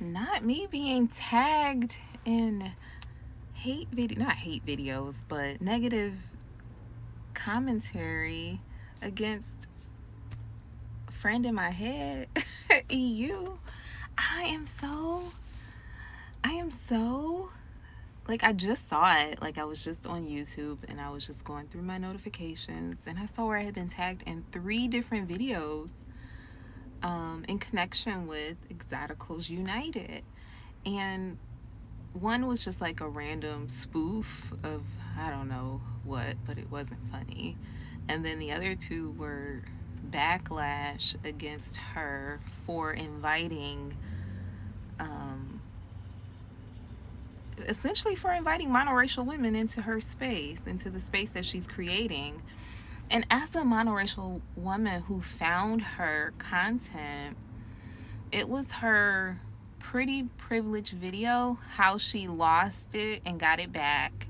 not me being tagged in not hate videos, but negative commentary against a friend in my head, EU. I am so, I am so, like, I just saw it. Like, I was just on YouTube and I was just going through my notifications and I saw where I had been tagged in 3 different videos in connection with Exoticals United. And one was just like a random spoof of I don't know what, but it wasn't funny. And then the other 2 were backlash against her for inviting, um, essentially for inviting monoracial women into her space, into the space that she's creating. And as a monoracial woman who found her content, it was her pretty privileged video, how she lost it and got it back,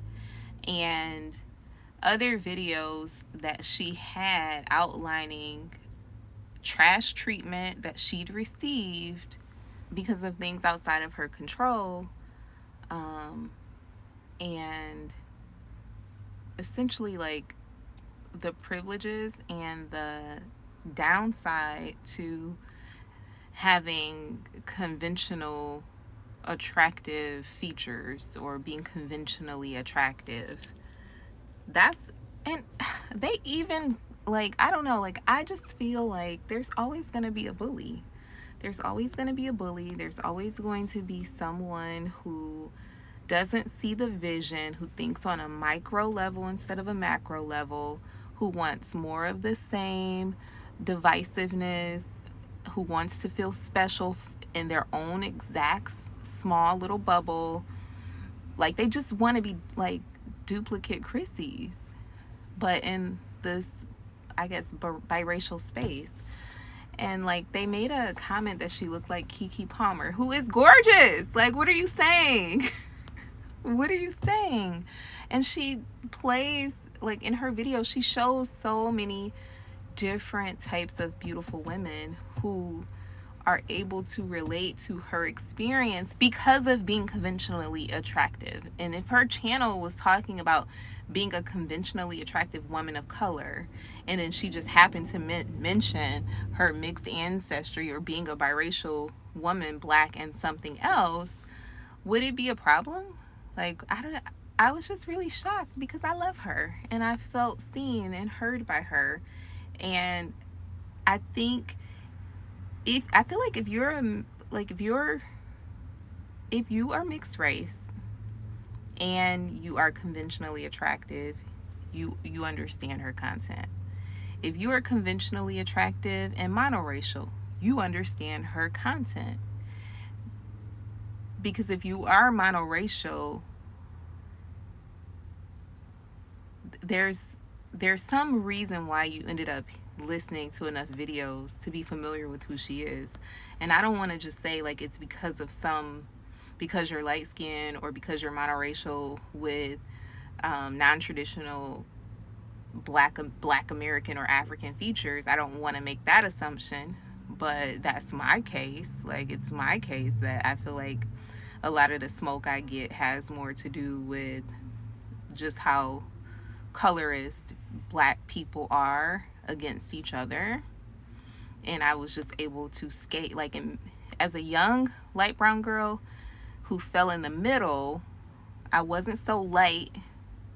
and other videos that she had outlining trash treatment that she'd received because of things outside of her control, and essentially like the privileges and the downside to having conventional attractive features or being conventionally attractive. That's, and they even, like, I don't know, like, I just feel like there's always going to be a bully. There's always going to be a bully. There's always going to be someone who doesn't see the vision, who thinks on a micro level instead of a macro level, who wants more of the same divisiveness, who wants to feel special in their own exact small little bubble. Like, they just want to be like duplicate Chrissy's, but in this, I guess, biracial space. And like, they made a comment that she looked like Keke Palmer, who is gorgeous. Like, what are you saying? What are you saying? And she plays, like, in her video, she shows so many different types of beautiful women who are able to relate to her experience because of being conventionally attractive. And if her channel was talking about being a conventionally attractive woman of color, and then she just happened to mention her mixed ancestry or being a biracial woman, black and something else, would it be a problem? Like, I was just really shocked because I love her and I felt seen and heard by her. And I think, if I feel like if you are mixed race and you are conventionally attractive, you understand her content. If you are conventionally attractive and monoracial, you understand her content. Because if you are monoracial, there's some reason why you ended up listening to enough videos to be familiar with who she is. And I don't want to just say like it's because you're light skinned or because you're monoracial with non-traditional black American or African features. I don't want to make that assumption, but that's my case. Like, it's my case that I feel like a lot of the smoke I get has more to do with just how colorist black people are against each other. And I was just able to skate like as a young light brown girl who fell in the middle. I wasn't so light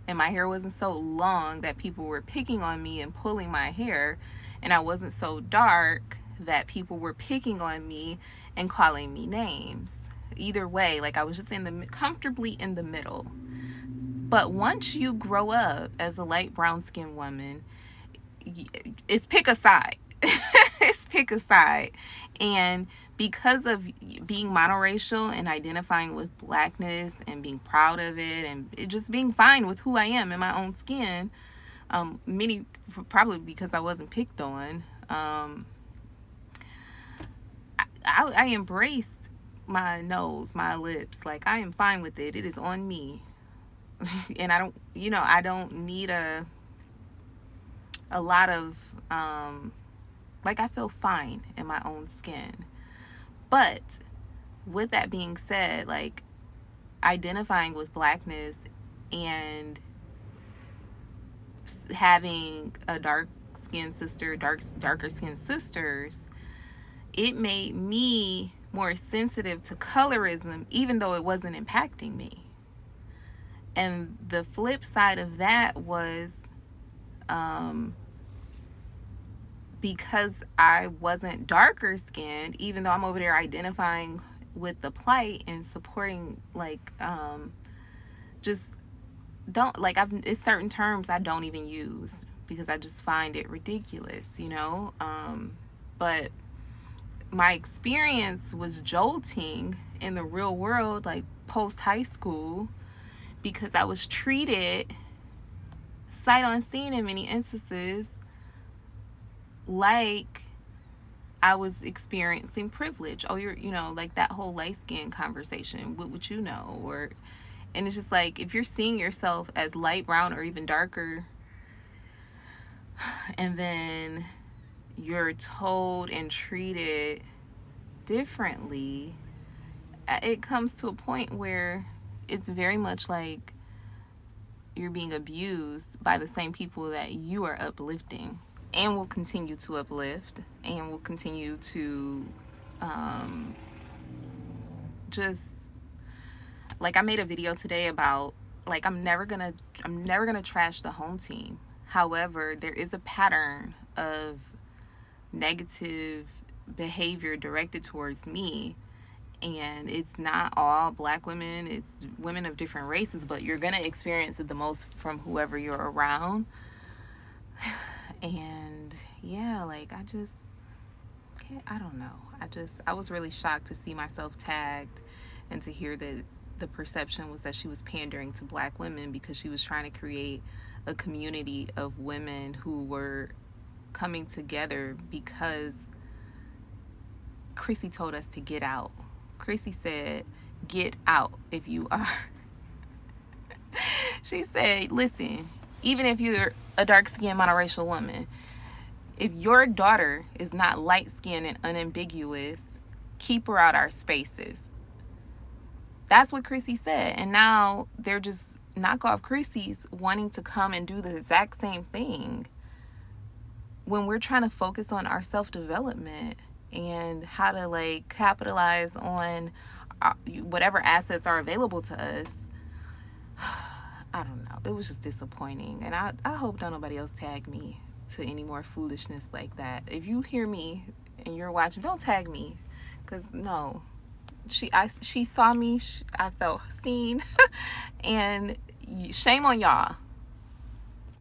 and my hair wasn't so long that people were picking on me and pulling my hair, and I wasn't so dark that people were picking on me and calling me names. Either way, like, I was just comfortably in the middle. But once you grow up as a light brown skinned woman, it's pick a side. It's pick a side. And because of being monoracial and identifying with blackness and being proud of it and it just being fine with who I am in my own skin, many probably because I wasn't picked on, I embraced my nose, my lips. Like, I am fine with it. It is on me. And I don't need a lot of, like, I feel fine in my own skin. But with that being said, like, identifying with blackness and having a darker skinned sisters, it made me more sensitive to colorism, even though it wasn't impacting me. And the flip side of that was, um, because I wasn't darker skinned, even though I'm over there identifying with the plight and supporting, like, just don't, like, it's certain terms I don't even use because I just find it ridiculous, you know? But my experience was jolting in the real world, like post high school, because I was treated sight unseen in many instances like I was experiencing privilege. Oh, you know, like that whole light skin conversation. What would you know? And it's just like, if you're seeing yourself as light brown or even darker, and then you're told and treated differently, it comes to a point where it's very much like you're being abused by the same people that you are uplifting and will continue to uplift and will continue to, just, like, I made a video today about, like, I'm never gonna trash the home team. However, there is a pattern of negative behavior directed towards me, and it's not all black women, it's women of different races, but you're gonna experience it the most from whoever you're around. And yeah, like, I don't know. I was really shocked to see myself tagged and to hear that the perception was that she was pandering to black women because she was trying to create a community of women who were coming together because Chrissy told us to get out. Chrissy said, get out if you are. She said, listen, even if you're a dark-skinned monoracial woman, if your daughter is not light-skinned and unambiguous, keep her out our spaces. That's what Chrissy said. And now they're just knockoff Chrissy's wanting to come and do the exact same thing when we're trying to focus on our self-development and how to, like, capitalize on whatever assets are available to us. I don't know. It was just disappointing. And I hope don't nobody else tag me to any more foolishness like that. If you hear me and you're watching, don't tag me. Because, no. She saw me. I felt seen. And shame on y'all.